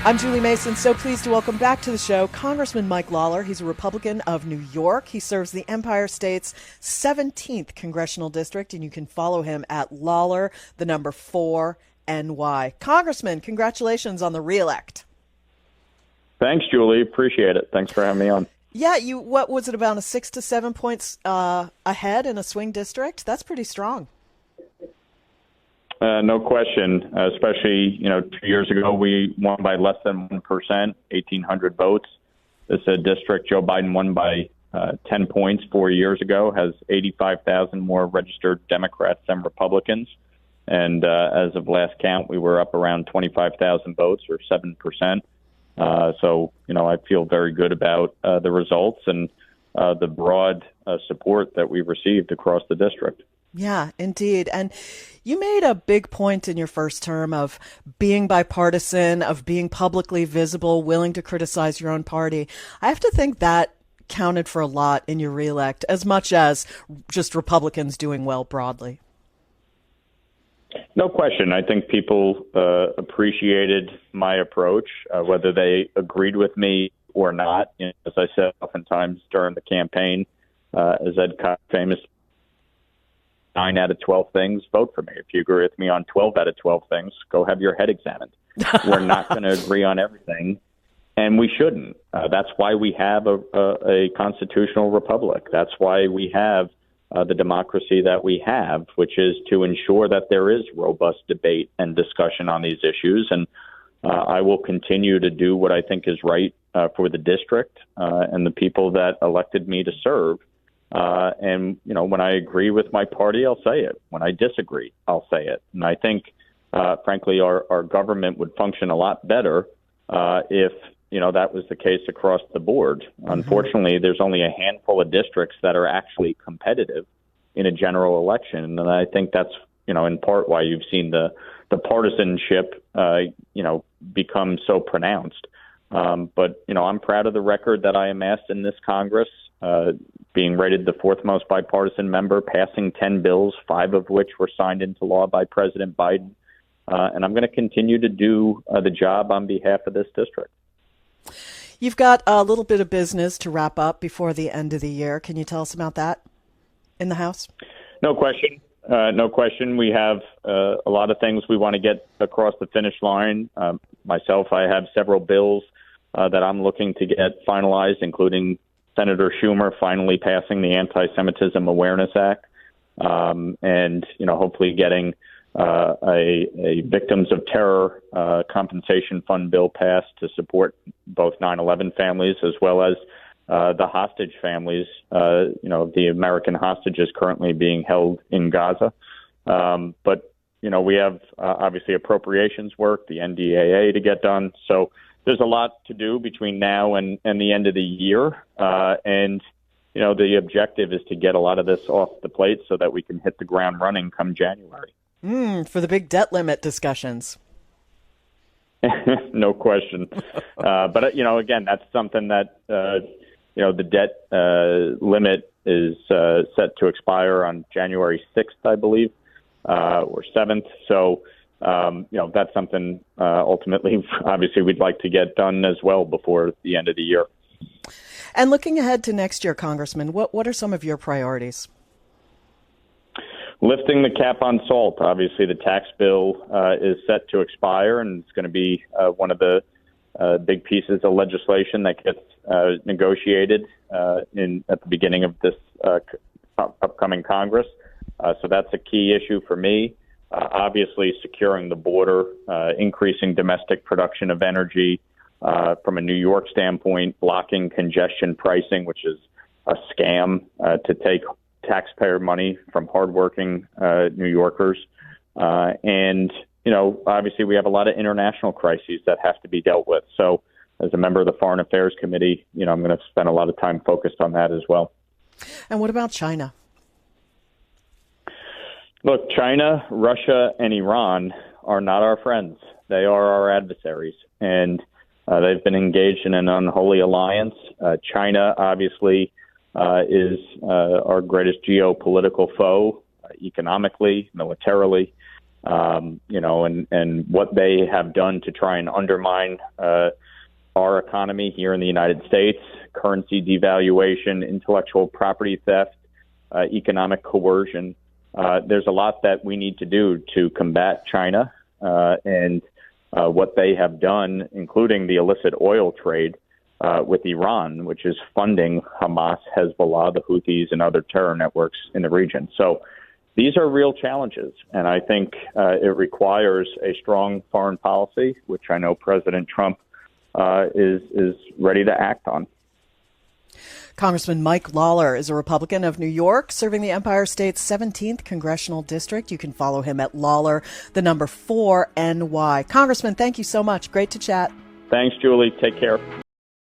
I'm Julie Mason, so pleased to welcome back to the show Congressman Mike Lawler. He's a Republican of New York. He serves the Empire State's 17th Congressional District, and you can follow him at Lawler, the number 4 NY. Congressman, congratulations on the reelect. Thanks, Julie. Appreciate it. Thanks for having me on. Yeah, what was it, about a 6 to 7 points ahead in a swing district? That's pretty strong. No question, especially, 2 years ago, we won by less than 1%, 1,800 votes. This district, Joe Biden won by 10 points 4 years ago, has 85,000 more registered Democrats than Republicans. And as of last count, we were up around 25,000 votes, or 7%. So, I feel very good about the results and the broad support that we've received across the district. Yeah, indeed. And you made a big point in your first term of being bipartisan, of being publicly visible, willing to criticize your own party. I have to think that counted for a lot in your reelect, as much as just Republicans doing well broadly. No question. I think people appreciated my approach, whether they agreed with me or not. As I said oftentimes during the campaign, as Ed Koch famously, 9 out of 12 things, vote for me. If you agree with me on 12 out of 12 things, go have your head examined. We're not going to agree on everything, and we shouldn't. That's why we have a constitutional republic. That's why we have the democracy that we have, which is to ensure that there is robust debate and discussion on these issues. And I will continue to do what I think is right for the district and the people that elected me to serve. And, when I agree with my party, I'll say it. When I disagree, I'll say it. And I think, frankly, our government would function a lot better if, that was the case across the board. Mm-hmm. Unfortunately, there's only a handful of districts that are actually competitive in a general election. And I think that's, in part why you've seen the partisanship, become so pronounced. But, I'm proud of the record that I amassed in this Congress. Being rated the 4th most bipartisan member, passing 10 bills, 5 of which were signed into law by President Biden. And I'm going to continue to do the job on behalf of this district. You've got a little bit of business to wrap up before the end of the year. Can you tell us about that in the House? No question. No question. We have a lot of things we want to get across the finish line. Myself, I have several bills that I'm looking to get finalized, including Senator Schumer finally passing the Anti-Semitism Awareness Act, and hopefully getting a Victims of Terror Compensation Fund bill passed to support both 9/11 families as well as the hostage families, the American hostages currently being held in Gaza. But we have obviously appropriations work, the NDAA to get done. So there's a lot to do between now and the end of the year. And the objective is to get a lot of this off the plate so that we can hit the ground running come January. For the big debt limit discussions. No question. But, again, that's something that, the debt limit is set to expire on January 6th, I believe, or 7th. So, that's something ultimately, obviously, we'd like to get done as well before the end of the year. And looking ahead to next year, Congressman, what are some of your priorities? Lifting the cap on salt. Obviously, the tax bill is set to expire, and it's going to be one of the big pieces of legislation that gets negotiated at the beginning of this upcoming Congress. So that's a key issue for me. Obviously, securing the border, increasing domestic production of energy. From a New York standpoint, blocking congestion pricing, which is a scam to take taxpayer money from hardworking New Yorkers. And, obviously we have a lot of international crises that have to be dealt with. So as a member of the Foreign Affairs Committee, I'm going to spend a lot of time focused on that as well. And what about China? Look, China, Russia, and Iran are not our friends. They are our adversaries. And they've been engaged in an unholy alliance. China, obviously, is our greatest geopolitical foe, economically, militarily. and what they have done to try and undermine our economy here in the United States, currency devaluation, intellectual property theft, economic coercion. There's a lot that we need to do to combat China and what they have done, including the illicit oil trade with Iran, which is funding Hamas, Hezbollah, the Houthis, and other terror networks in the region. So these are real challenges, and I think it requires a strong foreign policy, which I know President Trump is ready to act on. Congressman Mike Lawler is a Republican of New York, serving the Empire State's 17th Congressional District. You can follow him at Lawler, the number 4NY. Congressman, thank you so much. Great to chat. Thanks, Julie. Take care.